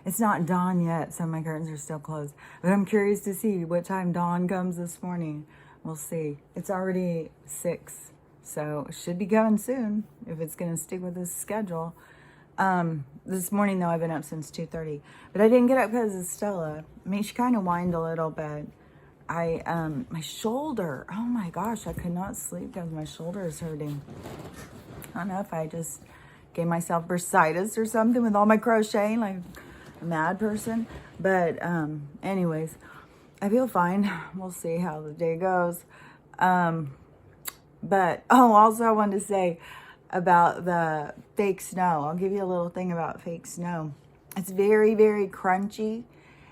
It's not dawn yet, so my curtains are still closed. But I'm curious to see what time dawn comes this morning. We'll see. It's already 6, so it should be going soon if it's going to stick with this schedule. This morning, though, I've been up since 2:30. But I didn't get up because of Stella. I mean, she kind of whined a little bit. My shoulder, oh my gosh, I could not sleep because my shoulder is hurting. I don't know if I just gave myself bursitis or something with all my crocheting, like a mad person. But anyways, I feel fine. We'll see how the day goes. But also I wanted to say about the fake snow. I'll give you a little thing about fake snow. It's very, very crunchy.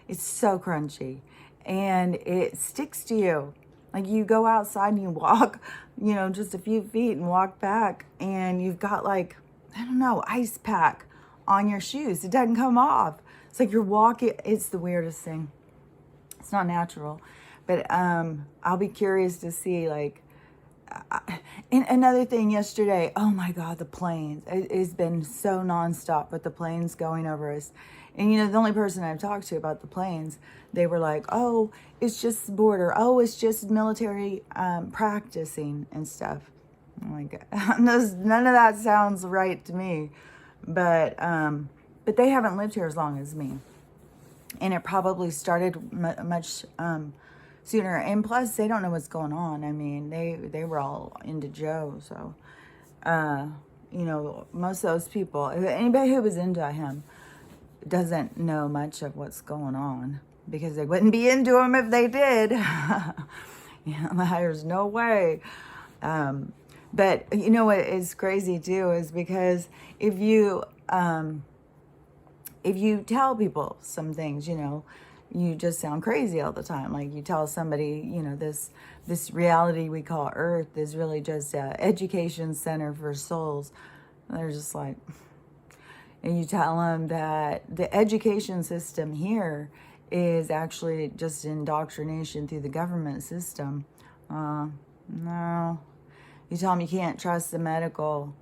It's so crunchy, and it sticks to you. Like, you go outside and you walk, just a few feet and walk back, and you've got, like, I don't know, ice pack on your shoes. It doesn't come off. It's like you're walking. It's the weirdest thing. It's not natural. But I'll be curious to see, like, and another thing yesterday, oh my God, the planes. It's been so nonstop with the planes going over us. And, the only person I've talked to about the planes, they were like, oh, it's just the border. Oh, it's just military practicing and stuff. Oh my God. None of that sounds right to me. But they haven't lived here as long as me. And it probably started much sooner. And plus, they don't know what's going on. I mean, they were all into Joe. So, most of those people, anybody who was into him doesn't know much of what's going on, because they wouldn't be into him if they did. There's no way. But what is crazy too is because if you tell people some things, you just sound crazy all the time. Like, you tell somebody, this reality we call Earth is really just an education center for souls. They're just like, and you tell them that the education system here is actually just indoctrination through the government system. No. You tell them you can't trust the medical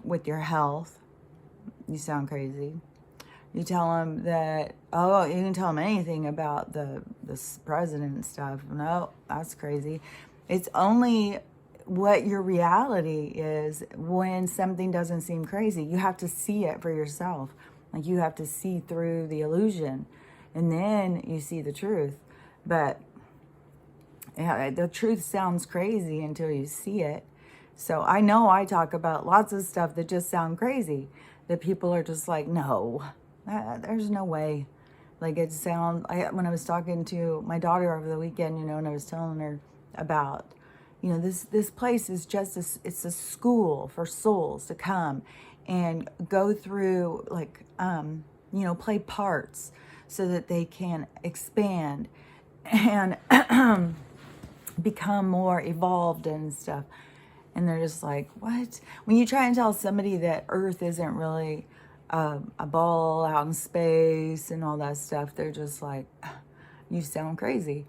with your health. You sound crazy. You tell them that, you can tell them anything about this president and stuff. No, that's crazy. It's only what your reality is when something doesn't seem crazy. You have to see it for yourself. Like, you have to see through the illusion, and then you see the truth. But yeah, the truth sounds crazy until you see it. So I know I talk about lots of stuff that just sound crazy, that people are just like, no, there's no way. Like, when I was talking to my daughter over the weekend, and I was telling her about, this place is just it's a school for souls to come and go through, like, play parts so that they can expand and become more evolved and stuff. And they're just like, what? When you try and tell somebody that Earth isn't really a ball out in space and all that stuff, they're just like, you sound crazy.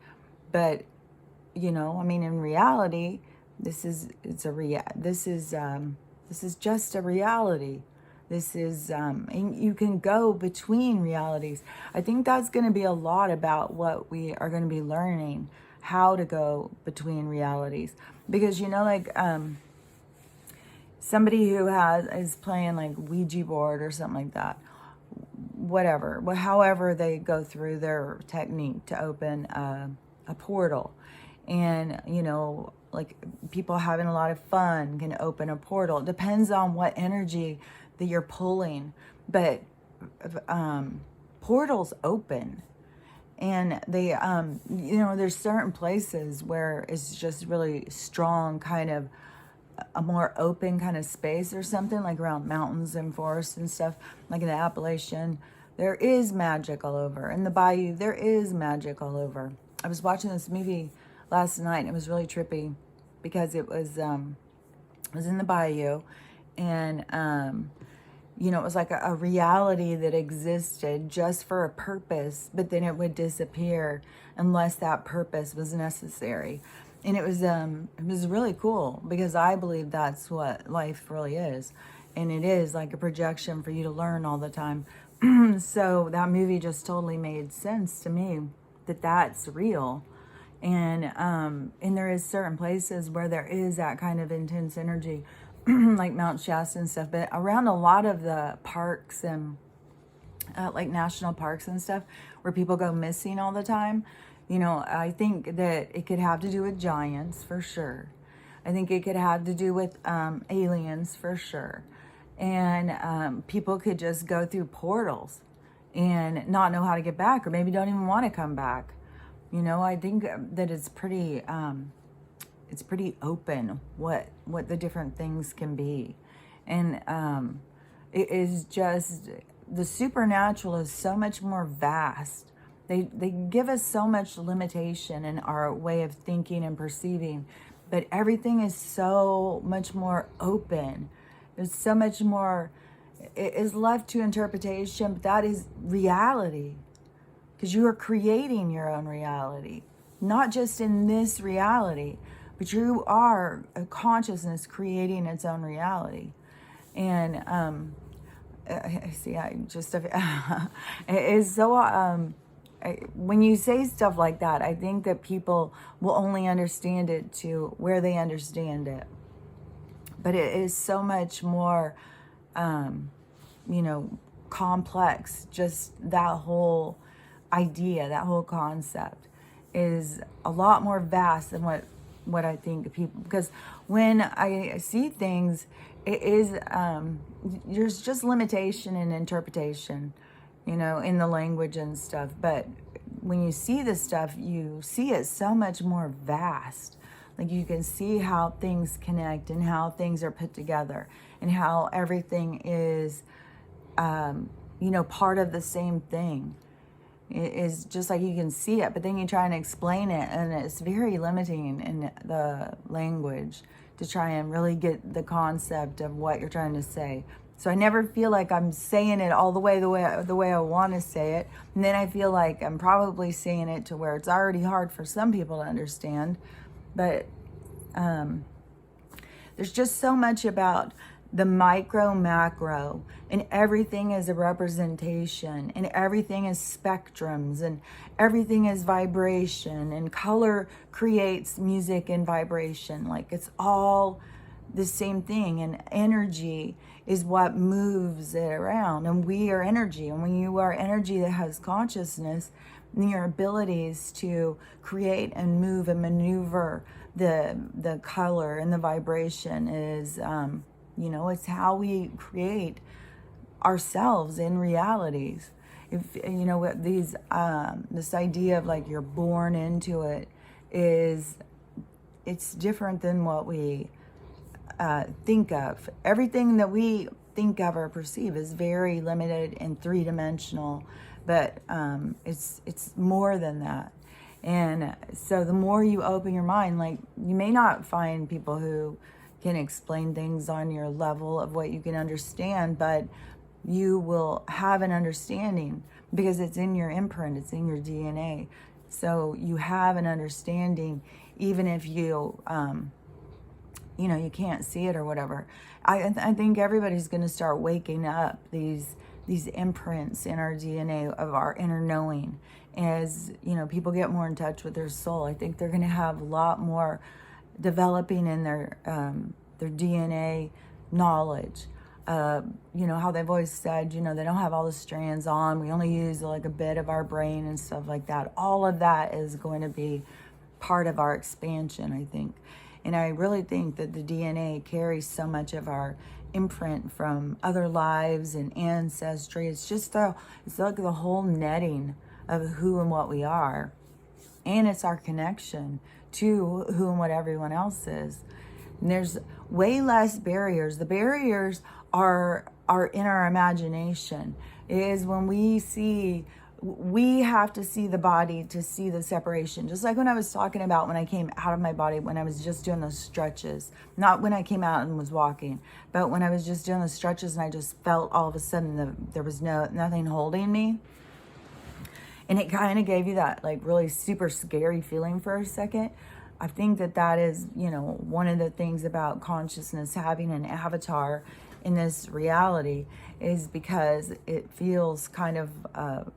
But in reality, this is just a reality. This is, and you can go between realities. I think that's going to be a lot about what we are going to be learning, how to go between realities. Because, somebody who is playing like Ouija board or something like that, whatever, however they go through their technique to open a portal. And, like, people having a lot of fun can open a portal. It depends on what energy that you're pulling. But portals open. And they, there's certain places where it's just really strong, kind of a more open kind of space or something, like around mountains and forests and stuff, like in the Appalachian. There is magic all over. In the bayou, there is magic all over. I was watching this movie last night, and it was really trippy because it was in the bayou, and it was like a reality that existed just for a purpose, but then it would disappear unless that purpose was necessary. And it was really cool, because I believe that's what life really is. and it is like a projection for you to learn all the time. So that movie just totally made sense to me, that that's real. And there is certain places where there is that kind of intense energy, like Mount Shasta and stuff. But around a lot of the parks and like national parks and stuff, where people go missing all the time, you know, I think that it could have to do with giants for sure. I think it could have to do with aliens for sure. And people could just go through portals and not know how to get back, or maybe don't even want to come back. You know, I think that it's pretty open what the different things can be. And it is just, the supernatural is so much more vast. They give us so much limitation in our way of thinking and perceiving, but everything is so much more open. There's so much more, it is left to interpretation, but that is reality. Because you are creating your own reality, not just in this reality, but you are a consciousness creating its own reality. And it is so, when you say stuff like that, I think that people will only understand it to where they understand it. But it is so much more, complex. Just that whole idea, that whole concept is a lot more vast than what I think people, because when I see things, it is, there's just limitation in interpretation, in the language and stuff. But when you see this stuff, you see it so much more vast. Like you can see how things connect and how things are put together and how everything is, part of the same thing. It is just like you can see it, but then you try and explain it, and it's very limiting in the language to try and really get the concept of what you're trying to say. So I never feel like I'm saying it all the way I want to say it, and then I feel like I'm probably saying it to where it's already hard for some people to understand. But there's just so much about the micro macro, and everything is a representation, and everything is spectrums, and everything is vibration, and color creates music and vibration. Like it's all the same thing, and energy is what moves it around, and we are energy. And when you are energy that has consciousness, and your abilities to create and move and maneuver the color and the vibration is it's how we create ourselves in realities. If these this idea of like you're born into it, it's different than what we think of. Everything that we think of or perceive is very limited and three-dimensional, but it's more than that. And so the more you open your mind, like you may not find people who can explain things on your level of what you can understand, but you will have an understanding because it's in your imprint, it's in your DNA. So you have an understanding, even if you, you can't see it or whatever. I think everybody's going to start waking up these imprints in our DNA of our inner knowing. As people get more in touch with their soul, I think they're going to have a lot more developing in their DNA knowledge. How they've always said, they don't have all the strands on. We only use like a bit of our brain and stuff like that. All of that is going to be part of our expansion, I think. And I really think that the DNA carries so much of our imprint from other lives and ancestry. It's like the whole netting of who and what we are. And it's our connection to who and what everyone else is. And there's way less barriers. The barriers are in our imagination. It is when we have to see the body to see the separation. Just like when I was talking about when I came out of my body, when I was just doing those stretches. Not when I came out and was walking, but when I was just doing the stretches and I just felt all of a sudden there was nothing holding me. And it kind of gave you that like really super scary feeling for a second. I think that is, one of the things about consciousness having an avatar in this reality is because it feels kind of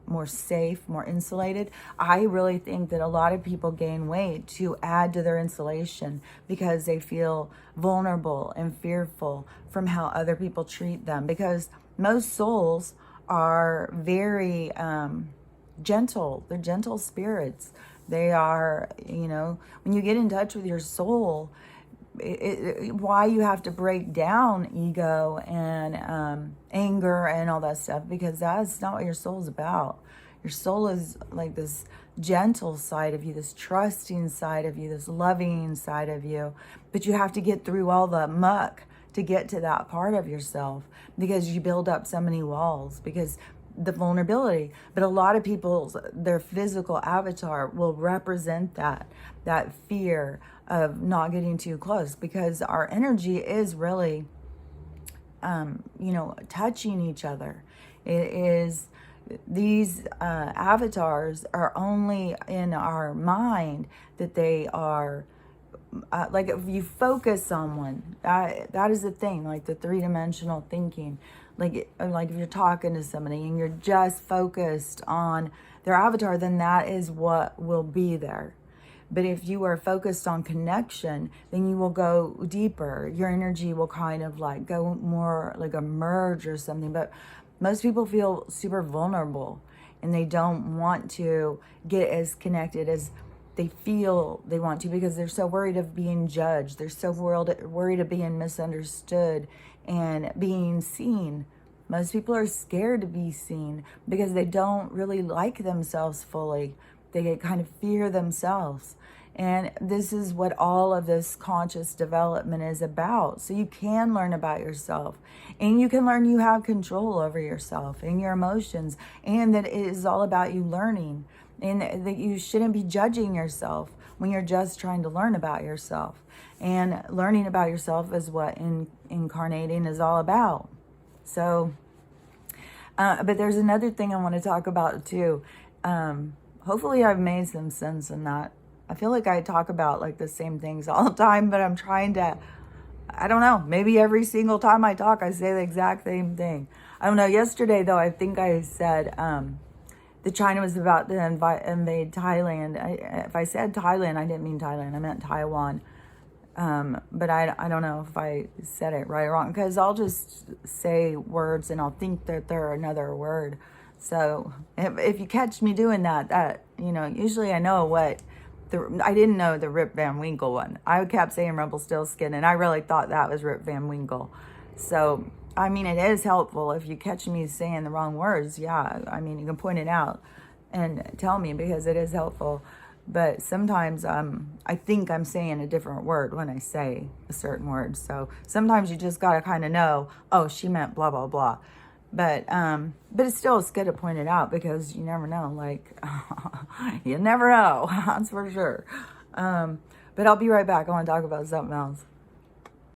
more safe, more insulated. I really think that a lot of people gain weight to add to their insulation because they feel vulnerable and fearful from how other people treat them, because most souls are very gentle. They're gentle spirits. They are, when you get in touch with your soul, why you have to break down ego and anger and all that stuff, because that's not what your soul's about. Your soul is like this gentle side of you, this trusting side of you, this loving side of you. But you have to get through all the muck to get to that part of yourself, because you build up so many walls, because the vulnerability. But a lot of people's, their physical avatar will represent that fear of not getting too close, because our energy is really touching each other. It is, these avatars are only in our mind, that they are like if you focus on one, that is the thing, like the three-dimensional thinking. Like if you're talking to somebody and you're just focused on their avatar, then that is what will be there. But if you are focused on connection, then you will go deeper. Your energy will kind of like go more like a merge or something. But most people feel super vulnerable and they don't want to get as connected as they feel they want to, because they're so worried of being judged. They're so worried of being misunderstood and being seen. Most people are scared to be seen because they don't really like themselves fully. They kind of fear themselves. And this is what all of this conscious development is about. So you can learn about yourself, and you can learn you have control over yourself and your emotions, and that it is all about you learning, and that you shouldn't be judging yourself when you're just trying to learn about yourself. And learning about yourself is what incarnating is all about. So, but there's another thing I want to talk about too. Hopefully I've made some sense in that. I feel like I talk about like the same things all the time, but I'm trying to, I don't know, maybe every single time I talk, I say the exact same thing. I don't know. Yesterday, though, I think I said that China was about to invade Thailand. If I said Thailand, I didn't mean Thailand. I meant Taiwan. But I don't know if I said it right or wrong, because I'll just say words and I'll think that they're another word. So if you catch me doing that, usually I know what. I didn't know the Rip Van Winkle one. I kept saying Rumpelstiltskin, and I really thought that was Rip Van Winkle. So, I mean, it is helpful if you catch me saying the wrong words. Yeah, I mean, you can point it out and tell me, because it is helpful. But sometimes I think I'm saying a different word when I say a certain word. So sometimes you just got to kind of know, oh, she meant blah, blah, blah. But it's still good to point it out, because you never know. Like, you never know. That's for sure. But I'll be right back. I want to talk about something else.